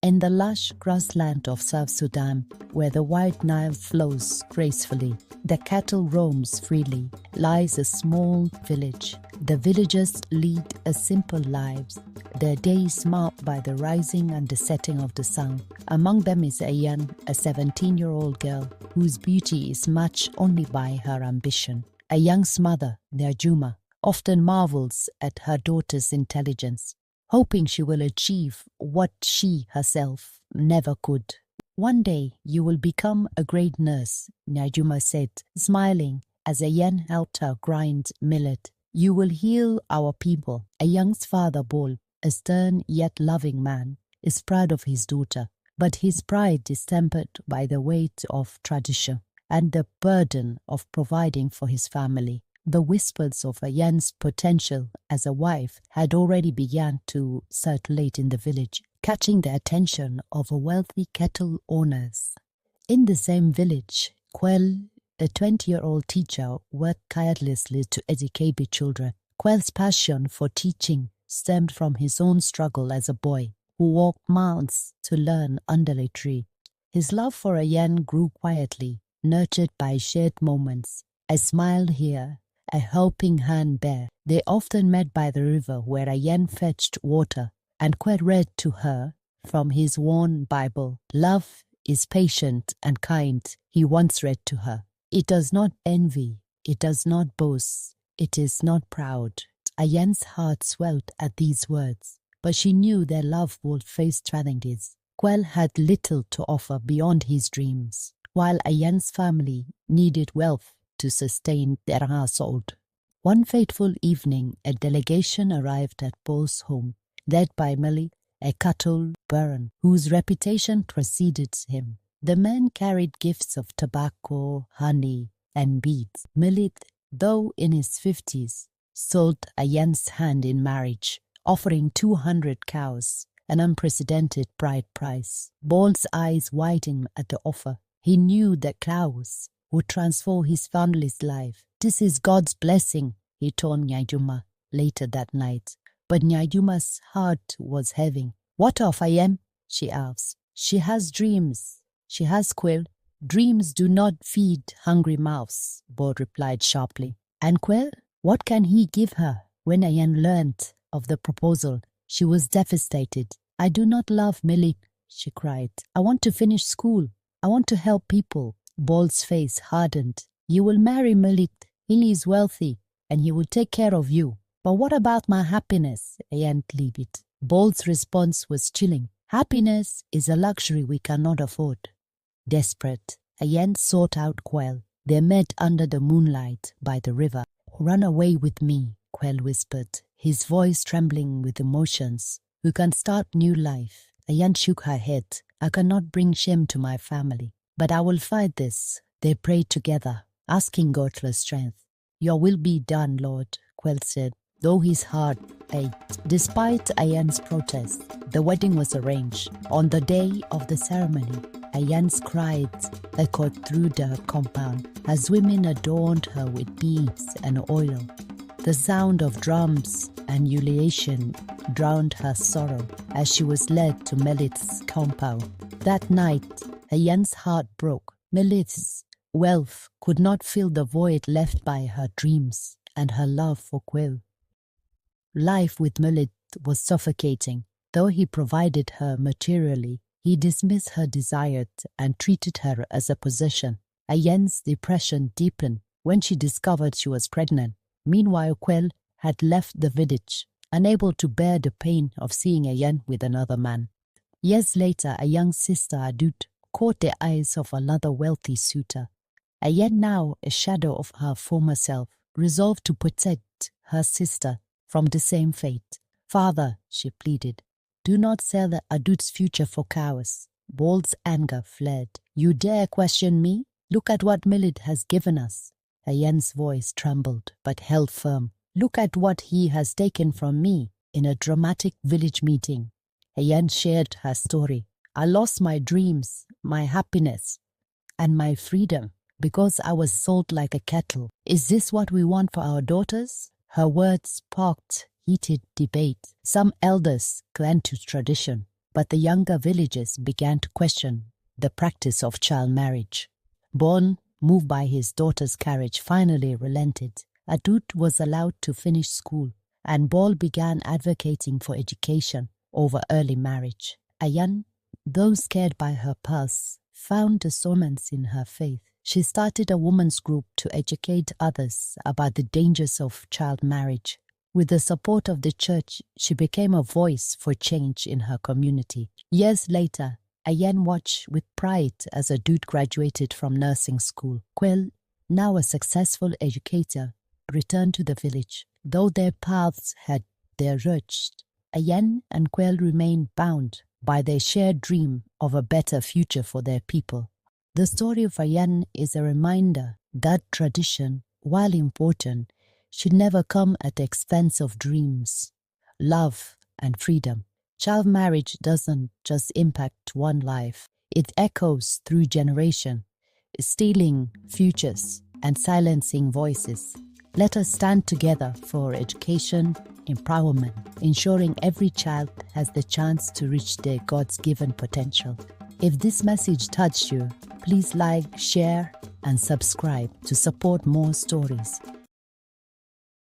In the lush grassland of South Sudan, where the White Nile flows gracefully, the cattle roams freely, lies a small village. The villagers lead a simple lives, their days marked by the rising and the setting of the sun. Among them is Ayen, a 17-year-old girl whose beauty is matched only by her ambition. Ayen's mother, Nyajuma, often marvels at her daughter's intelligence, hoping she will achieve what she herself never could. "One day you will become a great nurse," Nyajuma said, smiling as Ayen helped her grind millet. "You will heal our people." Ayen's father, Bol, a stern yet loving man, is proud of his daughter, but his pride is tempered by the weight of tradition and the burden of providing for his family. The whispers of Ayen's potential as a wife had already begun to circulate in the village, catching the attention of wealthy cattle owners. In the same village, Quel, a 20-year-old teacher, worked tirelessly to educate the children. Quel's passion for teaching stemmed from his own struggle as a boy who walked miles to learn under a tree. His love for Ayen grew quietly, nurtured by shared moments. A smile here, a helping hand there. They often met by the river where Ayen fetched water, and Quel read to her from his worn Bible. "Love is patient and kind," he once read to her. "It does not envy, it does not boast, it is not proud." Ayen's heart swelled at these words, but she knew their love would face challenges. Quel had little to offer beyond his dreams, while Ayen's family needed wealth to sustain their household. One fateful evening, a delegation arrived at Bol's home, led by Millie, a cattle baron whose reputation preceded him. The men carried gifts of tobacco, honey, and beads. Millie, though in his 50s, sold Ayen's hand in marriage, offering 200 cows, an unprecedented bride price. Bol's eyes widened at the offer. He knew that cows would transform his family's life. "This is God's blessing," he told Nyajuma later that night. But Nyajuma's heart was heavy. "What of Ayen?" she asked. "She has dreams. She has Quel." "Dreams do not feed hungry mouths," Bol replied sharply. "And Quel? What can he give her?" When Ayen learned of the proposal, she was devastated. "I do not love Millie," she cried. "I want to finish school. I want to help people." Bol's face hardened. "You will marry Malik. He is wealthy, and he will take care of you." "But what about my happiness?" Ayen pleaded. Bol's response was chilling. "Happiness is a luxury we cannot afford." Desperate, Ayen sought out Quel. They met under the moonlight by the river. "Run away with me," Quel whispered, his voice trembling with emotions. "We can start new life." Ayen shook her head. "I cannot bring shame to my family. But I will fight this." They prayed together, asking God for strength. "Your will be done, Lord," Quel said, though his heart ached. Despite Ayen's protest, the wedding was arranged. On the day of the ceremony, Ayen's cries echoed through the compound as women adorned her with beads and oil. The sound of drums and ululation drowned her sorrow as she was led to Melit's compound. That night, Ayen's heart broke. Melit's wealth could not fill the void left by her dreams and her love for Quel. Life with Melit was suffocating. Though he provided her materially, he dismissed her desires and treated her as a possession. Ayen's depression deepened when she discovered she was pregnant. Meanwhile, Quel had left the village, unable to bear the pain of seeing Ayen with another man. Years later, a young sister, Adut, caught the eyes of another wealthy suitor. Ayen, now a shadow of her former self, resolved to protect her sister from the same fate. "Father," she pleaded, "do not sell Adut's future for cows." Bol's anger fled. "You dare question me? Look at what Millet has given us." Ayen's voice trembled but held firm. "Look at what he has taken from me." In a dramatic village meeting, Ayen shared her story. "I lost my dreams, my happiness, and my freedom because I was sold like a cattle. Is this what we want for our daughters?" Her words sparked heated debate. Some elders clung to tradition, but the younger villagers began to question the practice of child marriage. Bol, moved by his daughter's courage, finally relented. Adut was allowed to finish school, and Bol began advocating for education over early marriage. Ayan, though scared by her past, found a solace in her faith. She started a women's group to educate others about the dangers of child marriage. With the support of the church, she became a voice for change in her community. Years later, Ayen watched with pride as Adut graduated from nursing school. Quel, now a successful educator, returned to the village. Though their paths had diverged, Ayen and Quel remained bound by their shared dream of a better future for their people. The story of Ayan is a reminder that tradition, while important, should never come at the expense of dreams, love, and freedom. Child marriage doesn't just impact one life, it echoes through generations, stealing futures and silencing voices. Let us stand together for education, empowerment, ensuring every child has the chance to reach their God's-given potential. If this message touched you, please like, share, and subscribe to support more stories.